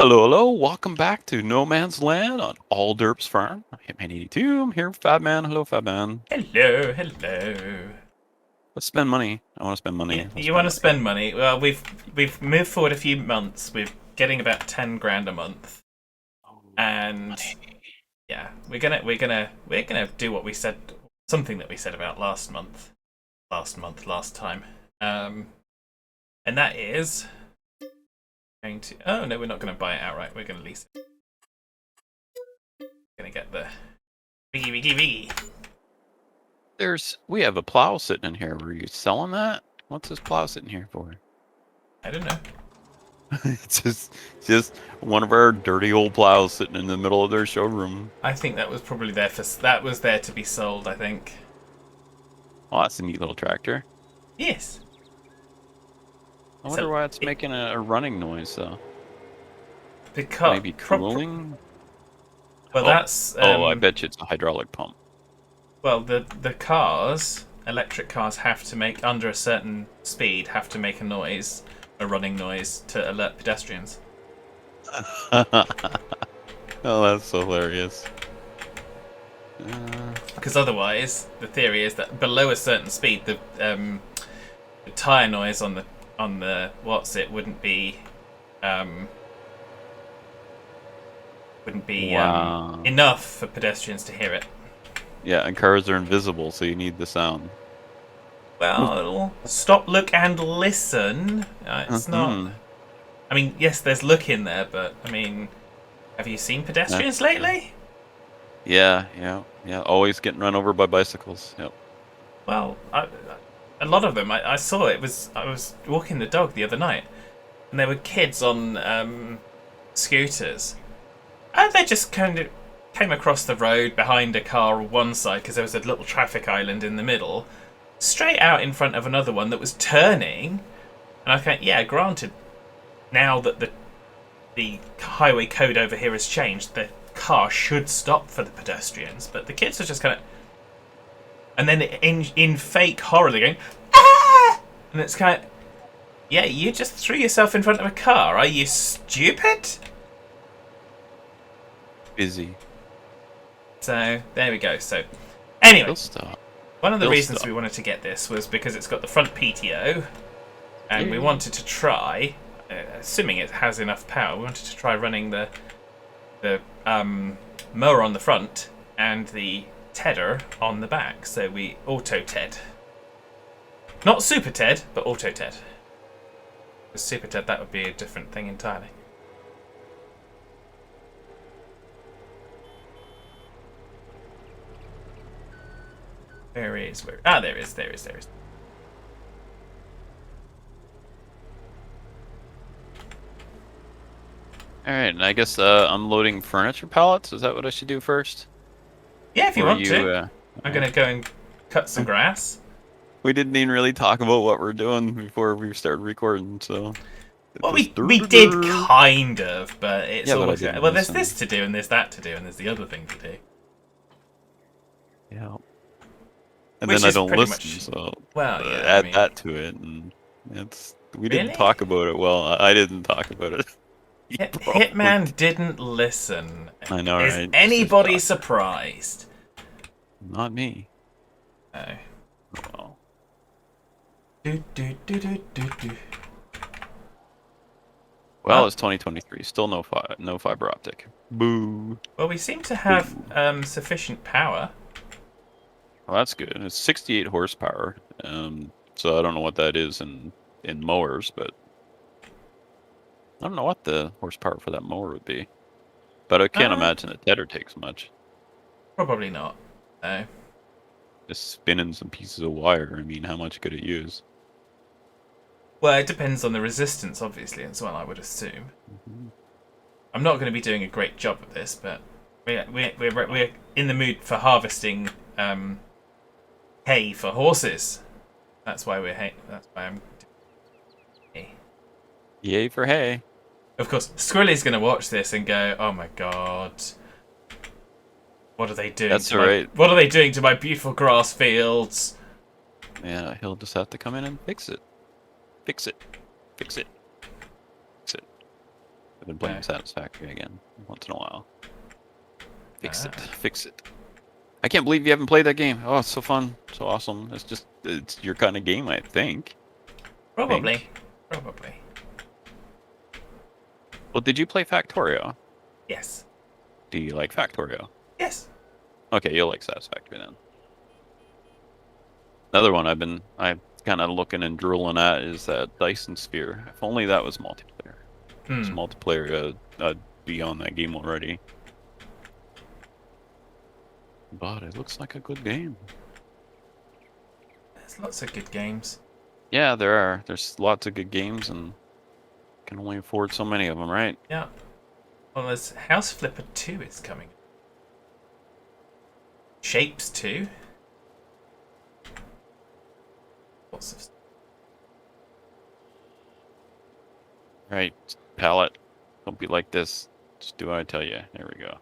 Hello, hello. Welcome back to No Man's Land on All Derps Farm. Hitman82. I'm here with Fabman. Hello, Fabman. Hello, hello. Let's spend money. I want to spend money. You, Let's you spend want to money. spend money? Well, we've moved forward a few months. We're getting about 10 grand a month, Oh, and money. yeah, we're gonna do what we said, something that we said about last time, and that is going to. Oh no, we're not going to buy it outright. We're going to lease it. We're going to get the biggie. We have a plow sitting in here. Were you selling that? What's this plow sitting here for? I don't know. It's just one of our dirty old plows sitting in the middle of their showroom. I think that was probably there for that was there to be sold. I think. Oh, that's a neat little tractor. Yes. I wonder why it's making a running noise, though. Because Maybe cooling? well, that's I bet you it's a hydraulic pump. well, the electric cars have to make under a certain speed have to make a running noise to alert pedestrians. Oh, that's hilarious. Because otherwise, the theory is that below a certain speed, the tire noise on the wouldn't be Wow. enough for pedestrians to hear it. Yeah, and cars are invisible, so you need the sound. Well, stop, look, and listen. It's not. I mean, yes, there's look in there, but I mean, have you seen pedestrians lately? Yeah. Always getting run over by bicycles. Yep. Well, a lot of them. I saw it. I was walking the dog the other night, and there were kids on scooters, and they just kind of came across the road behind a car on one side because there was a little traffic island in the middle, straight out in front of another one that was turning, and I was yeah, granted, now that the highway code over here has changed, the car should stop for the pedestrians, but the kids are just kind of, and then in fake horror they're going, ah! And it's kind of, yeah, you just threw yourself in front of a car. Are you stupid? Busy. So there we go. So anyway, Stop. one of the reasons we wanted to get this was because it's got the front PTO, and we wanted to try, assuming it has enough power, we wanted to try running the mower on the front and the tedder on the back. So we auto-ted. Not super ted, but auto-ted. With super ted, that would be a different thing entirely. There is. There is. Alright, and I guess unloading furniture pallets, is that what I should do first? Yeah, if you want to. I'm going to go and cut some grass. We didn't even really talk about what we're doing before we started recording, so... Well, we did kind of, but it's always... Well, there's this to do, and there's that to do, and there's the other thing to do. Yeah. And then I don't listen, so add that to it, and we didn't talk about it. Well, I didn't talk about it. Hitman didn't listen. I know, right? Is anybody surprised? Not me. No. Oh. Well, it's 2023. Still no fiber optic. Boo. Well, we seem to have sufficient power. Well, that's good. It's 68 horsepower. So I don't know what that is in mowers, but I don't know what the horsepower for that mower would be. But I can't imagine a tedder takes much. Probably not. No. Just spinning some pieces of wire. I mean, how much could it use? Well, it depends on the resistance, obviously, as well, I would assume. I'm not going to be doing a great job of this, but we're in the mood for harvesting hay for horses. That's why That's why I'm doing hay. Yay for hay. Of course, Squirrelly's going to watch this and go, "Oh my god, what are they doing? What are they doing to my beautiful grass fields?" Yeah, he'll just have to come in and fix it. I've been playing Satisfactory again once in a while. Fix it. Fix it. I can't believe you haven't played that game. Oh, it's so fun. So awesome. It's your kind of game, I think. Probably. Probably. Well, did you play Factorio? Yes. Do you like Factorio? Yes. Okay, you'll like Satisfactory then. Another one I'm kind of looking and drooling at is that Dyson Sphere. If only that was multiplayer. If it's multiplayer, I'd be on that game already. But it looks like a good game. There's lots of good games. Yeah, there are. There's lots of good games, and can only afford so many of them, right? Yeah. Well, there's House Flipper 2 is coming. Shapes 2. Lots of stuff. Right, palette. Don't be like this. Just do what I tell you. There we go.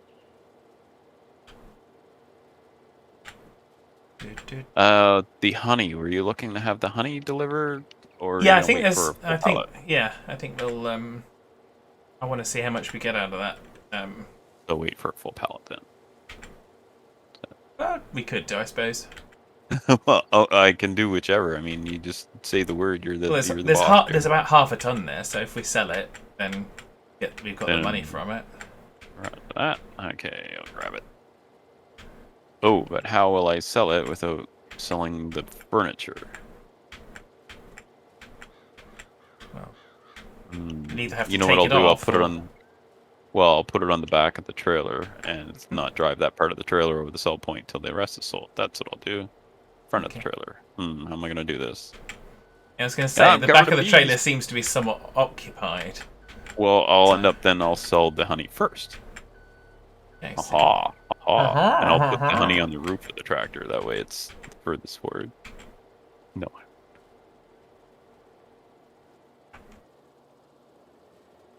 The honey. Were you looking to have the honey delivered, or Yeah, you I think wait there's. for a I think. pallet? Yeah, I think they'll. I want to see how much we get out of that. So wait for a full pallet then. Well, we could do, I suppose. Well, I can do whichever. I mean, you just say the word. You're the Well, you're the boss. there's about half a ton there, so if we sell it, then we've got the money from it. Right, that. Okay, I'll grab it. Oh, but how will I sell it without selling the furniture? Well, you either have to You know take what I'll it do? I'll off, put it on. Well, I'll put it on the back of the trailer and not drive that part of the trailer over the sell point till the rest is sold. That's what I'll do. Front of the trailer. How am I gonna do this? I was going to say, Yeah, the get back rid of of the trailer these. seems to be somewhat occupied. Well, I'll sell the honey first. Okay, Aha. Aha. And I'll put the honey on the roof of the tractor. That way it's furthest forward. No.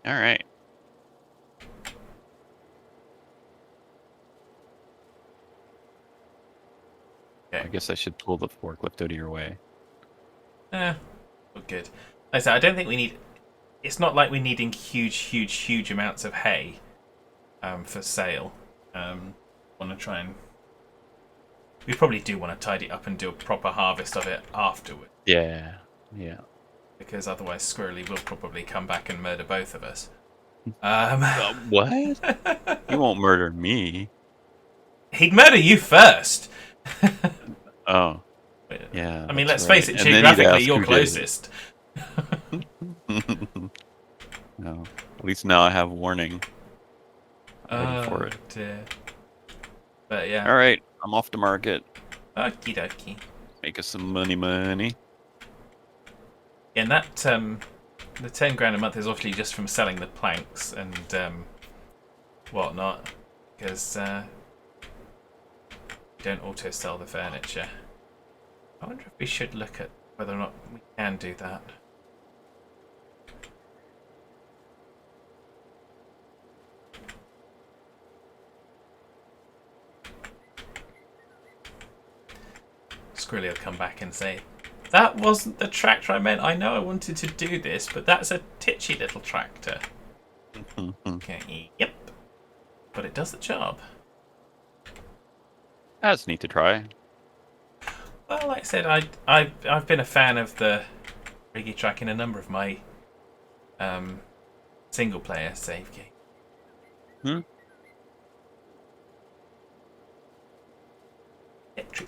All right. Okay. I guess I should pull the forklift out of your way. Well, good. Like I said, I don't think we need. It's not like we're needing huge amounts of hay for sale. Want to try and. We probably do want to tidy up and do a proper harvest of it afterward. Yeah. Yeah. Because otherwise, Squirrelly will probably come back and murder both of us. What? You won't murder me. He'd murder you first. Oh. Yeah. I mean, that's let's right. face it, And then he'd geographically, ask you're who did it. closest. No. At least now I have warning. I'm ready for it. Dear. But yeah. All right. I'm off to market. Okie dokie. Make us some money. Yeah, and that the 10 grand a month is obviously just from selling the planks and whatnot, because we don't auto sell the furniture. I wonder if we should look at whether or not we can do that. Squirrelly will come back and say, "That wasn't the tractor I meant. I know I wanted to do this, but that's a titchy little tractor." Okay, yep. But it does the job. That's neat to try. Well, like I said, I've been a fan of the Riggy track in a number of my single player save games.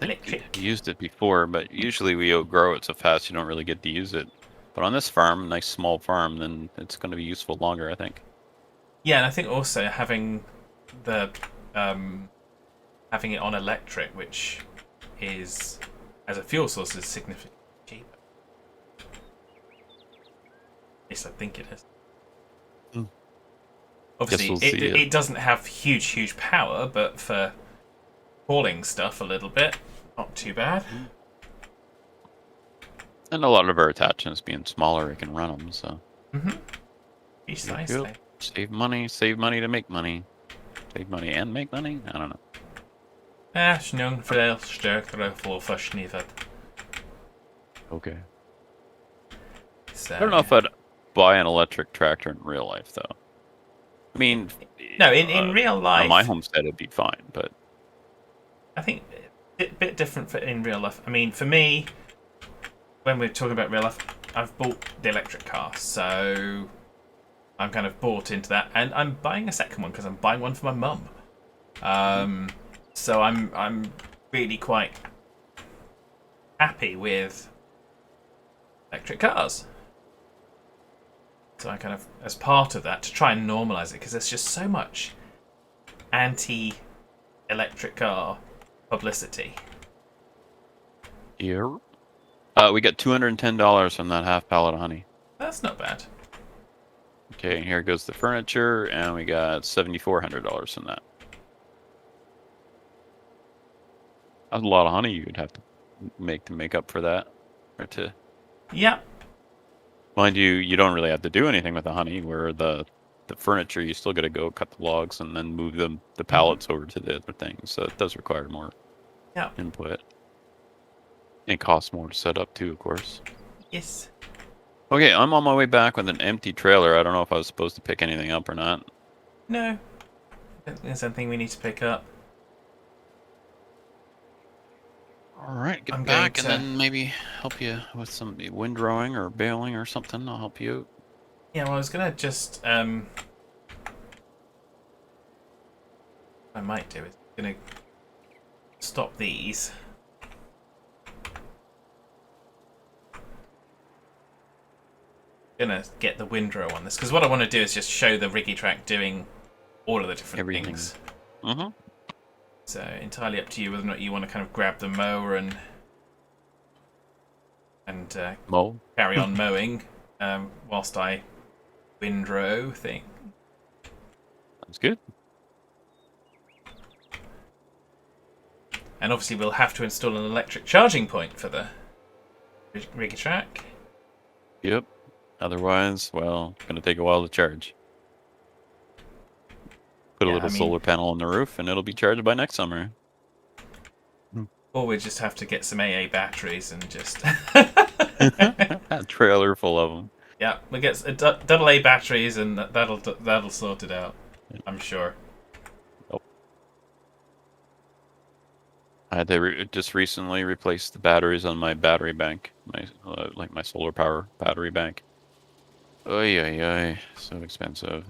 Electric. Used it before, but usually we outgrow it so fast you don't really get to use it. But on this farm, nice small farm, then it's going to be useful longer, I think. Yeah, and I think also having the having it on electric, which is as a fuel source, is significantly cheaper. At least I think it is. Obviously, we'll it doesn't have huge power, but for hauling stuff a little bit, not too bad. And a lot of our attachments being smaller, we can run them, so. Precisely. Save money to make money. Save money and make money? I don't know. Snung veel sterker voor versnipperd. Okay. So, I don't know if I'd buy an electric tractor in real life, though. I mean, No, in real on my life, homestead it'd be fine, but I think a bit different for in real life. I mean, for me, when we're talking about real life, I've bought the electric car, so I'm kind of bought into that, and I'm buying a second one because I'm buying one for my mum. So I'm really quite happy with electric cars. So I kind of, as part of that, to try and normalise it, because there's just so much anti-electric car publicity. here. We got $210 from that half pallet of honey. That's not bad. Okay, and here goes the furniture, and we got $7,400 from that. That's a lot of honey you'd have to make up for that, or to. Yeah. Mind you, you don't really have to do anything with the honey. Where the furniture, you still got to go cut the logs and then move the pallets over to the other things. So it does require more input. It costs more to set up too, of course. Yes. Okay, I'm on my way back with an empty trailer. I don't know if I was supposed to pick anything up or not. No. I don't think there's anything we need to pick up. All right, get I'm back going and to- then maybe help you with some windrowing or baling or something. I'll help you out. Yeah, well, I was going to just... what I might do is going to stop these. Gonna get the windrow on this, because what I want to do is just show the Riggy track doing all of the different things. Mm-hmm. So entirely up to you whether or not you want to kind of grab the mower and Mow. carry on mowing whilst I windrow thing. That's good. And obviously we'll have to install an electric charging point for the Riggy track. Yep. Otherwise, well, it's gonna take a while to charge. Put a little solar panel on the roof, and it'll be charged by next summer. Or we just have to get some AA batteries and just... A trailer full of them. Yeah, we'll get double A batteries and that'll sort it out, I'm sure. Oh. I had to just recently replace the batteries on my battery bank, like my solar power battery bank. Oy, oy, oy. So expensive.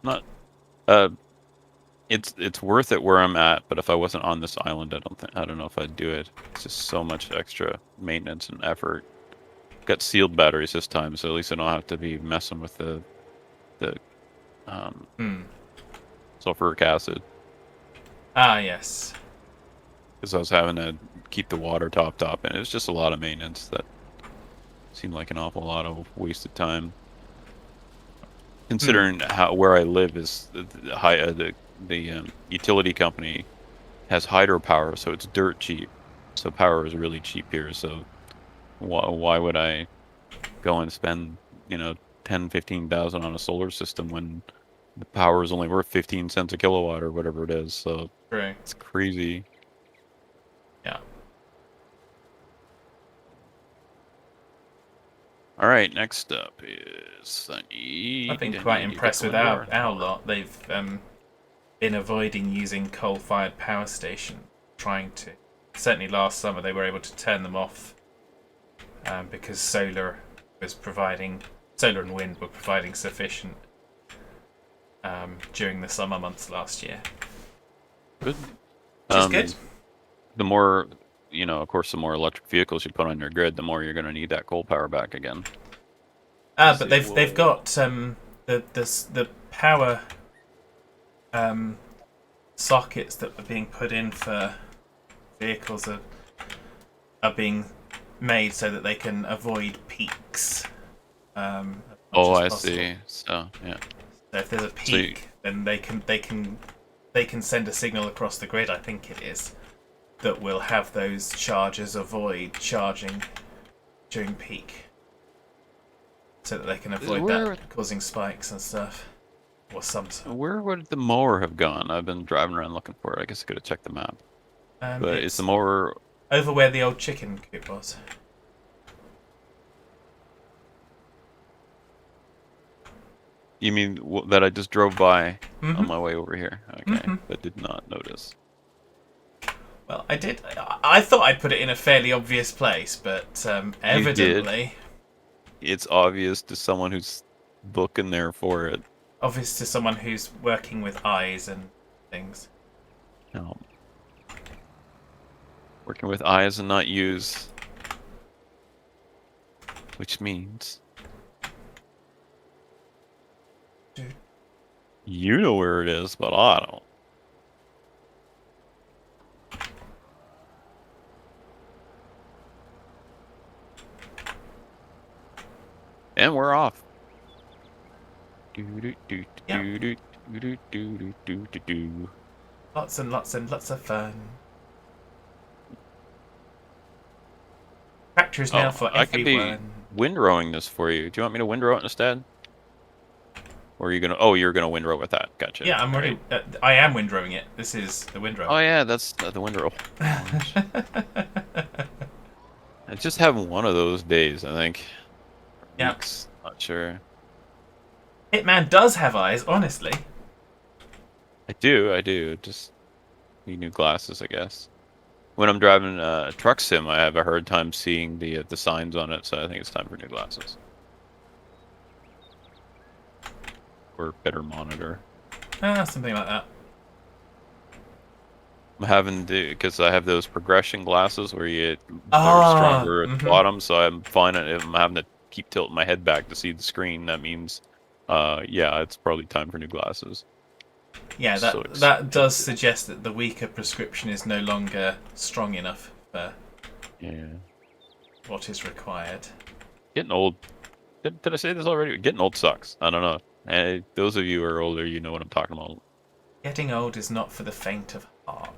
Not, it's worth it where I'm at, but if I wasn't on this island, I don't know if I'd do it. It's just so much extra maintenance and effort. Got sealed batteries this time, so at least I don't have to be messing with the sulfuric acid. Ah, yes. Because I was having to keep the water topped up, and it was just a lot of maintenance that seemed like an awful lot of wasted time. Considering where I live is the utility company has hydropower, so it's dirt cheap. So power is really cheap here. So why would I go and spend 10,000-15,000 on a solar system when the power is only worth 15 cents a kilowatt or whatever it is? So it's crazy. Yeah. All right, next up is I've been quite impressed with our lot. They've been avoiding using coal-fired power station, trying to. Certainly last summer they were able to turn them off because solar and wind were providing sufficient during the summer months last year. Good. Which is good. The more, of course, the more electric vehicles you put on your grid, the more you're going to need that coal power back again. But they've got the power sockets that are being put in for vehicles are being made so that they can avoid peaks. Oh, I see. So yeah. So if there's a peak, then they can send a signal across the grid. I think it is that will have those chargers avoid charging during peak, so that they can avoid that causing spikes and stuff. Or some. Where would the mower have gone? I've been driving around looking for it. I guess I could have checked the map. But it's the mower over where the old chicken coop was. You mean that I just drove by on Mm-hmm. my way over here? Okay, but did not notice. Well, I did. I thought I'd put it in a fairly obvious place, but You did. evidently, It's obvious to someone who's looking there for it. obvious to someone who's working with eyes and things. Um, Working with eyes and not use, which means Dude. you know where it is, but I don't. And we're off. Yep. Do. Lots and lots and lots of fun. Tractors now Oh, for I could be everyone. windrowing this for you. Do you want me to windrow it instead? Or are you gonna? Oh, you're gonna windrow with that. Gotcha. Yeah, I'm All already. right. I am windrowing it. This is the windrow. Oh yeah, that's the windrow. Gosh. I just have one of those days, I think. Yeah. Weeks, not sure. Hitman does have eyes, honestly. I do. Just need new glasses, I guess. When I'm driving a truck sim, I have a hard time seeing the signs on it, so I think it's time for new glasses. Or better monitor. Something like that. I'm having to, because I have those progression glasses where they're Ah, stronger at the bottom, so I'm finding if I'm having to keep tilting my head back to see the screen, that means, yeah, it's probably time for new glasses. yeah. So That does expensive. suggest that the weaker prescription is no longer strong enough for Yeah. what is required. Getting old. Did I say this already? Getting old sucks. I don't know. Those of you who are older, you know what I'm talking about. Getting old is not for the faint of heart.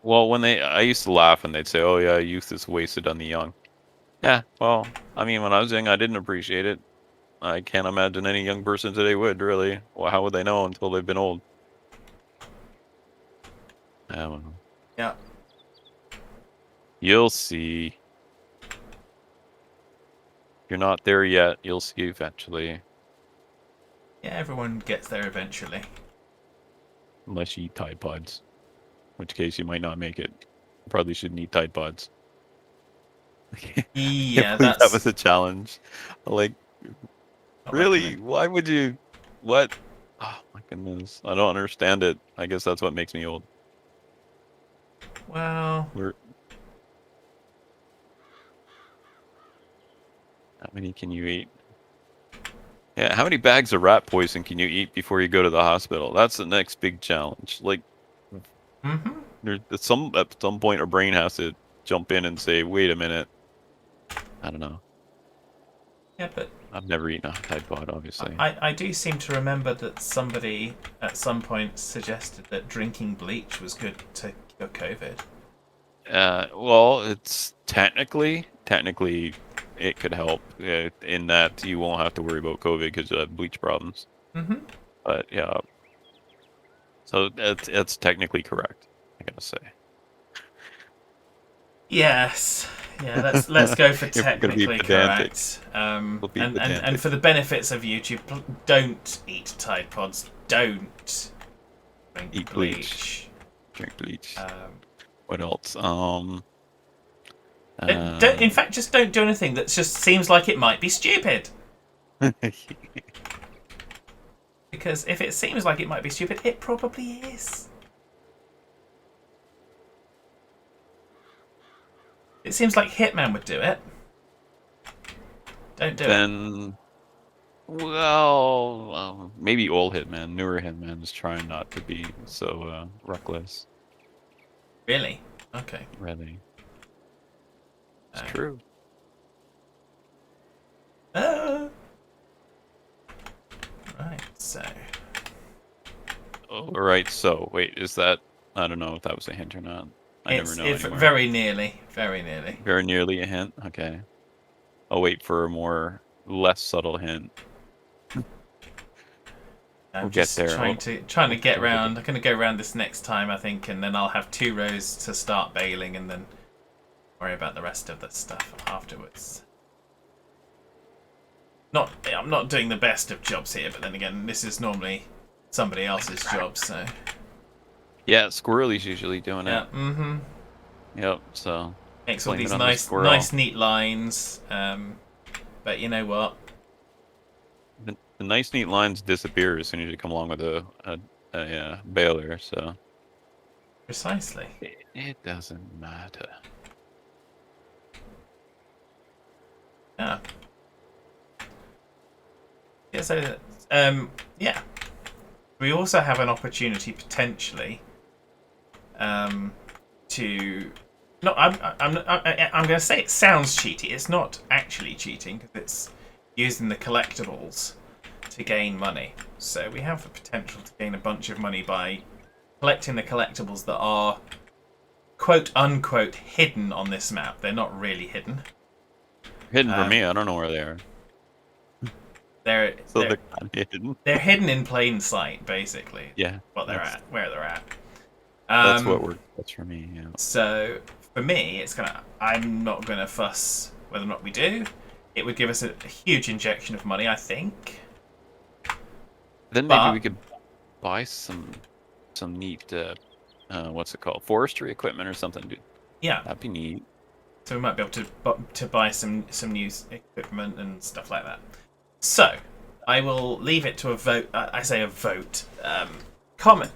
Well, I used to laugh and they'd say, "Oh yeah, youth is wasted on the young." Yeah, well, I mean, when I was young, I didn't appreciate it. I can't imagine any young person today would, really. Well, how would they know until they've been old? I don't know. Yeah. You'll see. You're not there yet. You'll see eventually. Yeah, everyone gets there eventually. Unless you eat Tide Pods. In which case you might not make it. Probably shouldn't eat Tide Pods. I Yeah, can't believe that was that's a challenge. Like, not really? recommend. Why would you? What? Oh my goodness. I don't understand it. I guess that's what makes me old. Well, We're, how many can you eat? Yeah, how many bags of rat poison can you eat before you go to the hospital? That's the next big challenge. Like, mm-hmm. at some point, our brain has to jump in and say, "Wait a minute." I don't know. Yeah, but I've never eaten a Tide Pod, obviously. I do seem to remember that somebody at some point suggested that drinking bleach was good to cure COVID. Well, it's technically, it could help in that you won't have to worry about COVID because you have bleach problems. Mm-hmm. But yeah, so it's technically correct, I gotta say. Yes. Yeah, let's go for If we're gonna be technically pedantic, correct. we'll be And pedantic. for the benefits of YouTube, don't eat Tide Pods. Don't drink Eat bleach. bleach. Drink bleach. Um, What else? don't, in fact, just don't do anything that just seems like it might be stupid. Because if it seems like it might be stupid, it probably is. It seems like Hitman would do it. Don't do it. Then, well, maybe old Hitman, newer Hitman is trying not to be so reckless. Really? Okay. Really, it's Uh, true. uh, right, so. All right. So wait, is that? I don't know if that was a hint or not. I never know anymore. Very nearly. Very nearly. Very nearly a hint. Okay. I'll wait for a less subtle hint. I'm We'll get just there. trying to get round. I'm going to go round this next time, I think, and then I'll have 2 rows to start baling, and then worry about the rest of the stuff afterwards. I'm not doing the best of jobs here, but then again, this is normally somebody else's job, so. Yeah, Squirrelly's usually doing Yeah. it. Mm-hmm. Yep. So Makes all blame these it on the nice, squirrel. neat lines. But you know what? The nice, neat lines disappear as soon as you come along with a baler. So Precisely. it doesn't matter. Yeah. Yeah. So, yeah. We also have an opportunity potentially, to. No, I'm going to say it sounds cheaty. It's not actually cheating because it's using the collectibles to gain money. So we have the potential to gain a bunch of money by collecting the collectibles that are quote unquote hidden on this map. They're not really hidden. Hidden from me. I don't know where they are. They're So they're kind of hidden. they're hidden in plain sight, basically. Yeah. What they're at, where they're at. That's for me. Yeah. So for me, I'm not gonna fuss whether or not we do. It would give us a huge injection of money, I think. Then maybe we could buy some neat what's it called, forestry equipment or something, dude. Yeah, That'd be neat. so we might be able to buy some new equipment and stuff like that. So I will leave it to a vote. I say a vote. Comment.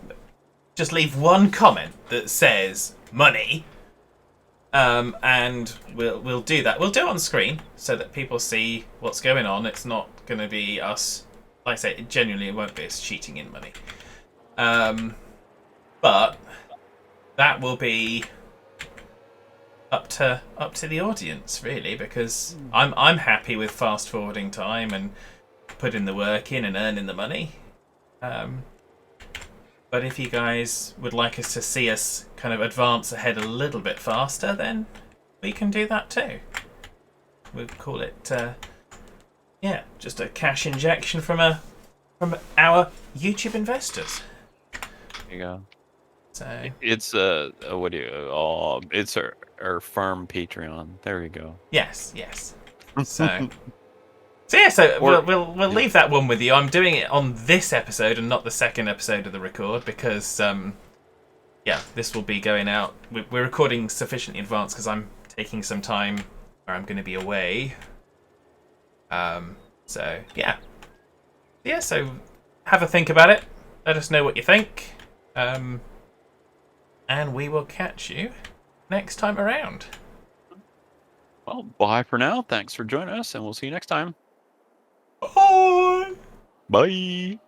Just leave one comment that says money, and we'll do that. We'll do it on screen so that people see what's going on. It's not going to be us. Like I say, genuinely, it won't be us cheating in money. But that will be up to the audience, really, because I'm happy with fast forwarding time and putting the work in and earning the money. But if you guys would like us to see us kind of advance ahead a little bit faster, then we can do that too. We'll call it, yeah, just a cash injection from our YouTube investors. There you go. So it's what do you? Oh, it's our farm Patreon. There you go. yes. So. So yeah, so we'll leave that one with you. I'm doing it on this episode and not the second episode of the record because, yeah, this will be going out. We're recording sufficiently in advance because I'm taking some time where I'm going to be away. So yeah, so have a think about it. Let us know what you think, and we will catch you next time around. Well, bye for now. Thanks for joining us, and we'll see you next time. Bye. Bye.